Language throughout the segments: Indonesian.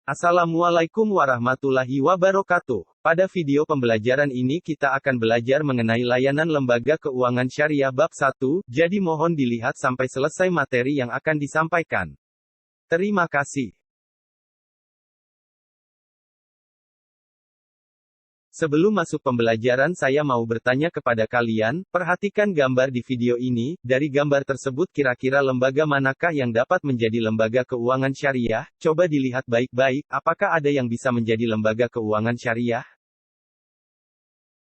Assalamualaikum warahmatullahi wabarakatuh. Pada video pembelajaran ini kita akan belajar mengenai layanan lembaga keuangan syariah bab 1, jadi mohon dilihat sampai selesai materi yang akan disampaikan. Terima kasih. Sebelum masuk pembelajaran saya mau bertanya kepada kalian, perhatikan gambar di video ini, dari gambar tersebut kira-kira lembaga manakah yang dapat menjadi lembaga keuangan syariah? Coba dilihat baik-baik, apakah ada yang bisa menjadi lembaga keuangan syariah?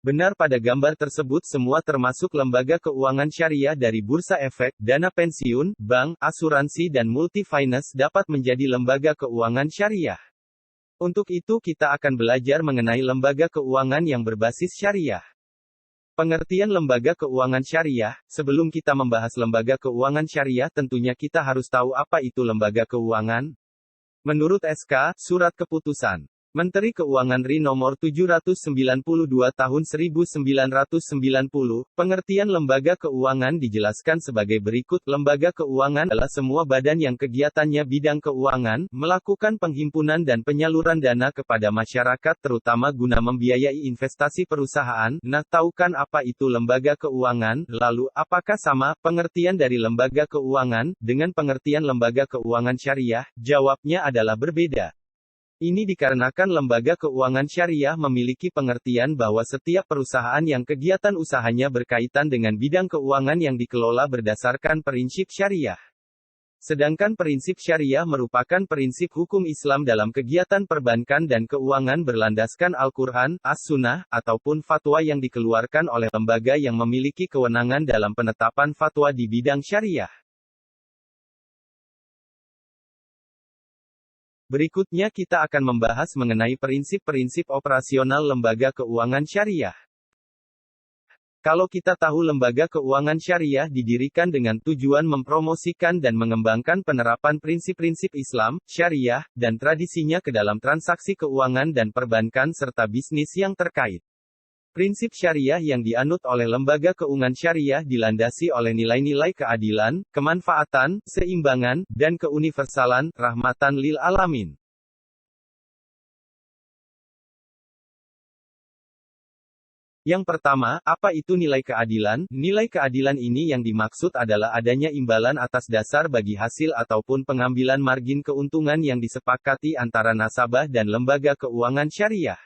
Benar, pada gambar tersebut semua termasuk lembaga keuangan syariah dari bursa efek, dana pensiun, bank, asuransi dan multi-finance dapat menjadi lembaga keuangan syariah. Untuk itu kita akan belajar mengenai lembaga keuangan yang berbasis syariah. Pengertian lembaga keuangan syariah, sebelum kita membahas lembaga keuangan syariah tentunya kita harus tahu apa itu lembaga keuangan. Menurut SK, Surat Keputusan Menteri Keuangan RI Nomor 792 Tahun 1990, pengertian lembaga keuangan dijelaskan sebagai berikut. Lembaga keuangan adalah semua badan yang kegiatannya bidang keuangan, melakukan penghimpunan dan penyaluran dana kepada masyarakat terutama guna membiayai investasi perusahaan. Nah, tahukan apa itu lembaga keuangan? Lalu, apakah sama pengertian dari lembaga keuangan dengan pengertian lembaga keuangan syariah? Jawabnya adalah berbeda. Ini dikarenakan lembaga keuangan syariah memiliki pengertian bahwa setiap perusahaan yang kegiatan usahanya berkaitan dengan bidang keuangan yang dikelola berdasarkan prinsip syariah. Sedangkan prinsip syariah merupakan prinsip hukum Islam dalam kegiatan perbankan dan keuangan berlandaskan Al-Quran, As-Sunnah, ataupun fatwa yang dikeluarkan oleh lembaga yang memiliki kewenangan dalam penetapan fatwa di bidang syariah. Berikutnya kita akan membahas mengenai prinsip-prinsip operasional lembaga keuangan syariah. Kalau kita tahu lembaga keuangan syariah didirikan dengan tujuan mempromosikan dan mengembangkan penerapan prinsip-prinsip Islam, syariah, dan tradisinya ke dalam transaksi keuangan dan perbankan serta bisnis yang terkait. Prinsip syariah yang dianut oleh lembaga keuangan syariah dilandasi oleh nilai-nilai keadilan, kemanfaatan, seimbangan, dan keuniversalan, rahmatan lil alamin. Yang pertama, apa itu nilai keadilan? Nilai keadilan ini yang dimaksud adalah adanya imbalan atas dasar bagi hasil ataupun pengambilan margin keuntungan yang disepakati antara nasabah dan lembaga keuangan syariah.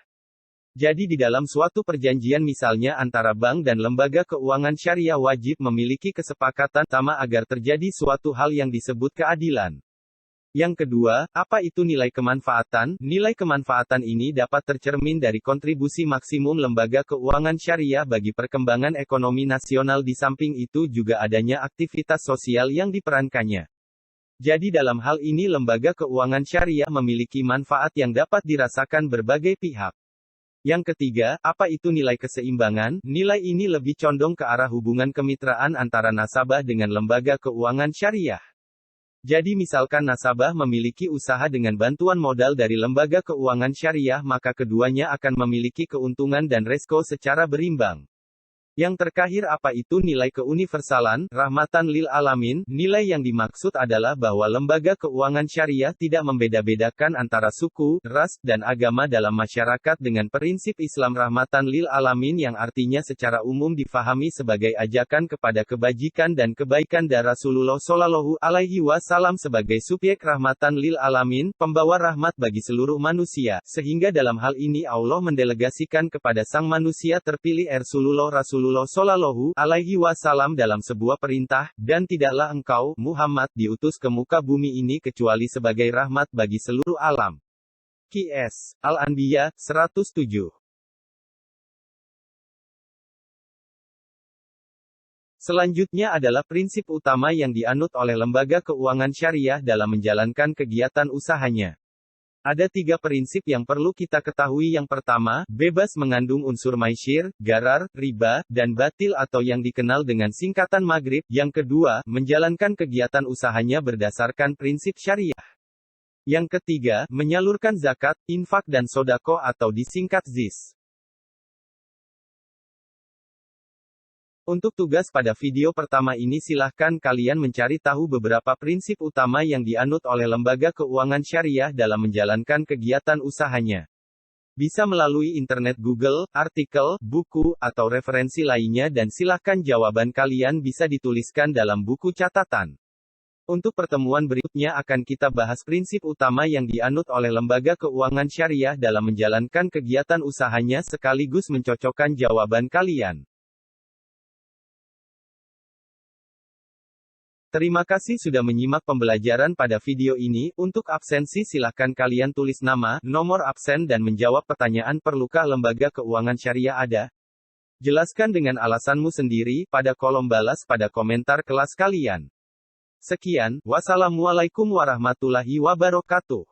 Jadi di dalam suatu perjanjian misalnya antara bank dan lembaga keuangan syariah wajib memiliki kesepakatan sama agar terjadi suatu hal yang disebut keadilan. Yang kedua, apa itu nilai kemanfaatan? Nilai kemanfaatan ini dapat tercermin dari kontribusi maksimum lembaga keuangan syariah bagi perkembangan ekonomi nasional, di samping itu juga adanya aktivitas sosial yang diperankannya. Jadi dalam hal ini lembaga keuangan syariah memiliki manfaat yang dapat dirasakan berbagai pihak. Yang ketiga, apa itu nilai keseimbangan? Nilai ini lebih condong ke arah hubungan kemitraan antara nasabah dengan lembaga keuangan syariah. Jadi misalkan nasabah memiliki usaha dengan bantuan modal dari lembaga keuangan syariah, maka keduanya akan memiliki keuntungan dan resiko secara berimbang. Yang terakhir, apa itu nilai keuniversalan, rahmatan lil alamin? Nilai yang dimaksud adalah bahwa lembaga keuangan syariah tidak membeda-bedakan antara suku, ras, dan agama dalam masyarakat dengan prinsip Islam rahmatan lil alamin yang artinya secara umum difahami sebagai ajakan kepada kebajikan dan kebaikan dan Rasulullah Shallallahu Alaihi Wasallam sebagai subjek rahmatan lil alamin, pembawa rahmat bagi seluruh manusia, sehingga dalam hal ini Allah mendelegasikan kepada sang manusia terpilih Rasulullah Shallallahu Alaihi Wasallam dalam sebuah perintah, dan tidaklah engkau, Muhammad, diutus ke muka bumi ini kecuali sebagai rahmat bagi seluruh alam. Qs. Al-Anbiya, 107. Selanjutnya adalah prinsip utama yang dianut oleh lembaga keuangan syariah dalam menjalankan kegiatan usahanya. Ada 3 prinsip yang perlu kita ketahui. Yang pertama, bebas mengandung unsur maisyir, garar, riba, dan batil atau yang dikenal dengan singkatan maghrib. Yang kedua, menjalankan kegiatan usahanya berdasarkan prinsip syariah. Yang ketiga, menyalurkan zakat, infak dan sodako atau disingkat ZIS. Untuk tugas pada video pertama ini silahkan kalian mencari tahu beberapa prinsip utama yang dianut oleh lembaga keuangan syariah dalam menjalankan kegiatan usahanya. Bisa melalui internet Google, artikel, buku, atau referensi lainnya dan silahkan jawaban kalian bisa dituliskan dalam buku catatan. Untuk pertemuan berikutnya akan kita bahas prinsip utama yang dianut oleh lembaga keuangan syariah dalam menjalankan kegiatan usahanya sekaligus mencocokkan jawaban kalian. Terima kasih sudah menyimak pembelajaran pada video ini. Untuk absensi silakan kalian tulis nama, nomor absen dan menjawab pertanyaan perlukah lembaga keuangan syariah ada? Jelaskan dengan alasanmu sendiri pada kolom balas pada komentar kelas kalian. Sekian, wassalamualaikum warahmatullahi wabarakatuh.